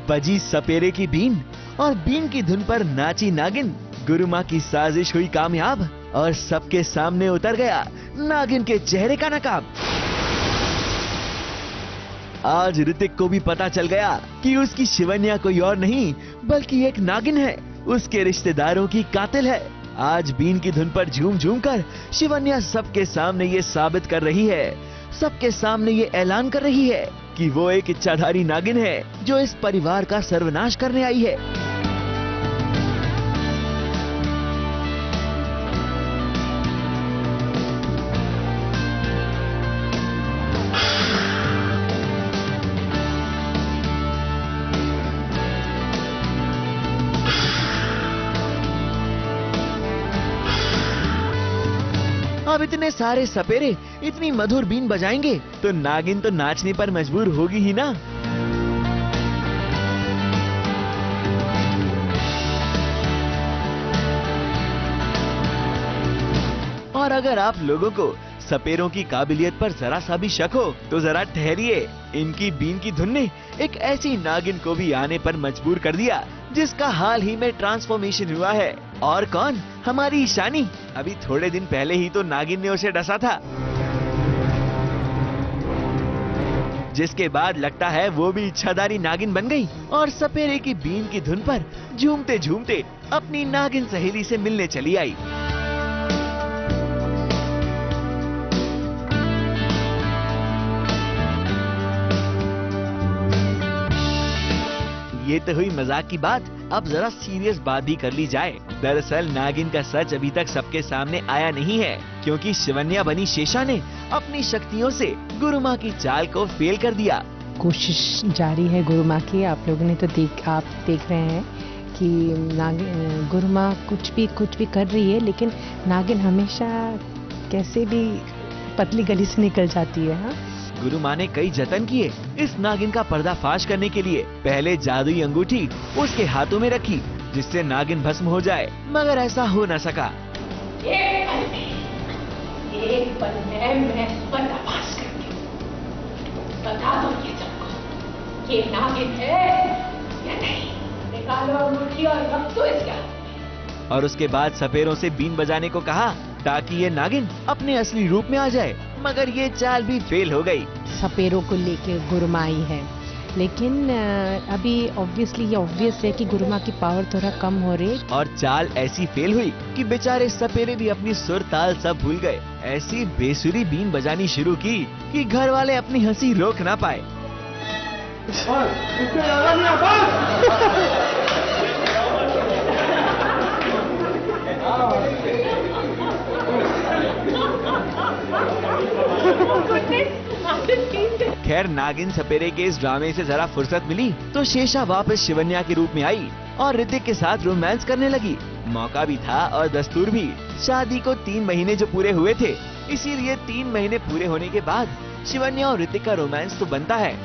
बजी सपेरे की बीन और बीन की धुन पर नाची नागिन। गुरु माँ की साजिश हुई कामयाब और सबके सामने उतर गया नागिन के चेहरे का नकाब। आज ऋतिक को भी पता चल गया कि उसकी शिवन्या कोई और नहीं बल्कि एक नागिन है, उसके रिश्तेदारों की कातिल है। आज बीन की धुन पर झूम झूम कर शिवन्या सबके सामने ये साबित कर रही है, सबके सामने ये ऐलान कर रही है कि वो एक इच्छाधारी नागिन है जो इस परिवार का सर्वनाश करने आई है। अब इतने सारे सपेरे इतनी मधुर बीन बजाएंगे तो नागिन तो नाचने पर मजबूर होगी ही ना। और अगर आप लोगों को सपेरों की काबिलियत पर जरा सा भी शक हो तो जरा ठहरिए, इनकी बीन की धुन ने एक ऐसी नागिन को भी आने पर मजबूर कर दिया जिसका हाल ही में ट्रांसफॉर्मेशन हुआ है। और कौन? हमारी ईशानी। अभी थोड़े दिन पहले ही तो नागिन ने उसे डसा था, जिसके बाद लगता है वो भी इच्छाधारी नागिन बन गई और सपेरे की बीन की धुन पर झूमते झूमते अपनी नागिन सहेली से मिलने चली आई। ये तो हुई मजाक की बात, अब जरा सीरियस बात भी कर ली जाए। दरअसल नागिन का सच अभी तक सबके सामने आया नहीं है, क्योंकि शिवन्या बनी शेषा ने अपनी शक्तियों से गुरु माँ की चाल को फेल कर दिया। कोशिश जारी है गुरु माँ की। आप लोगों ने तो आप देख रहे हैं कि गुरु माँ कुछ भी कर रही है, लेकिन नागिन हमेशा कैसे भी पतली गली से निकल जाती है। हाँ, गुरु माँ ने कई जतन किए इस नागिन का पर्दाफाश करने के लिए। पहले जादुई अंगूठी उसके हाथों में रखी जिससे नागिन भस्म हो जाए, मगर ऐसा हो न सका। एक पल में मैं पर्दाफाश करती हूँ, बता दो ये सबको, ये नागिन है या नहीं। निकालो अंगूठी और रख दो इसके हाथ में। और उसके बाद सपेरों से बीन बजाने को कहा ताकि ये नागिन अपने असली रूप में आ जाए, मगर ये चाल भी फेल हो गई। सपेरों को लेके गुरु माँ आई है, लेकिन अभी ऑब्वियस है कि गुरु माँ की पावर थोड़ा कम हो रही है। और चाल ऐसी फेल हुई कि बेचारे सपेरे भी अपनी सुर ताल सब भूल गए। ऐसी बेसुरी बीन बजानी शुरू की कि घर वाले अपनी हंसी रोक ना पाए। खैर नागिन सपेरे के इस ड्रामे से जरा फुर्सत मिली तो शेषा वापस शिवन्या के रूप में आई और ऋतिक के साथ रोमांस करने लगी। मौका भी था और दस्तूर भी। शादी को 3 महीने जो पूरे हुए थे, इसीलिए 3 महीने पूरे होने के बाद शिवन्या और ऋतिक का रोमांस तो बनता है।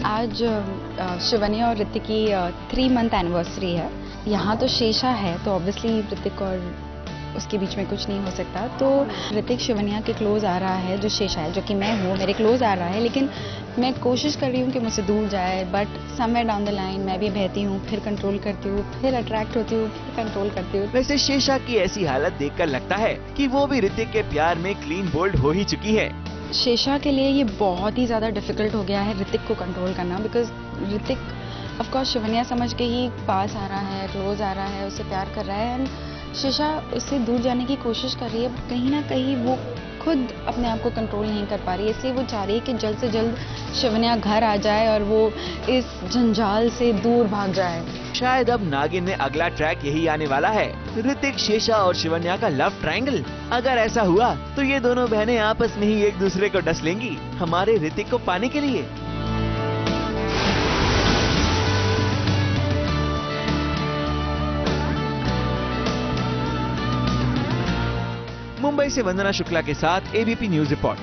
आज शिवन्या और ऋतिक की 3 मंथ एनिवर्सरी है। यहाँ तो शेषा है तो ऑब्वियसली ऋतिक और उसके बीच में कुछ नहीं हो सकता। तो ऋतिक शिवन्या के क्लोज आ रहा है, जो शेषा है, जो कि मैं हूँ, मेरे क्लोज आ रहा है, लेकिन मैं कोशिश कर रही हूँ कि मुझसे दूर जाए। But somewhere down the line मैं भी बहती हूँ, फिर कंट्रोल करती हूँ, फिर अट्रैक्ट होती हूँ, फिर कंट्रोल करती हूँ। वैसे शेषा की ऐसी हालत देखकर लगता है कि वो भी ऋतिक के प्यार में क्लीन बोल्ड हो ही चुकी है। शेषा के लिए ये बहुत ही ज़्यादा डिफिकल्ट हो गया है ऋतिक को कंट्रोल करना, because Hrithik of course Shivanya समझ के ही पास आ रहा है, क्लोज आ रहा है, उससे प्यार कर रहा है, एंड शेषा उससे दूर जाने की कोशिश कर रही है। कहीं ना कहीं वो खुद अपने आप को कंट्रोल नहीं कर पा रही है, इसलिए वो चाह रही है कि जल्द से जल्द शिवन्या घर आ जाए और वो इस जंजाल से दूर भाग जाए। शायद अब नागिन में अगला ट्रैक यही आने वाला है, ऋतिक, शेषा और शिवन्या का लव ट्रायंगल। अगर ऐसा हुआ तो ये दोनों बहनें आपस में ही एक दूसरे को डस लेंगी हमारे ऋतिक को पाने के लिए। मुंबई से वंदना शुक्ला के साथ एबीपी न्यूज रिपोर्ट।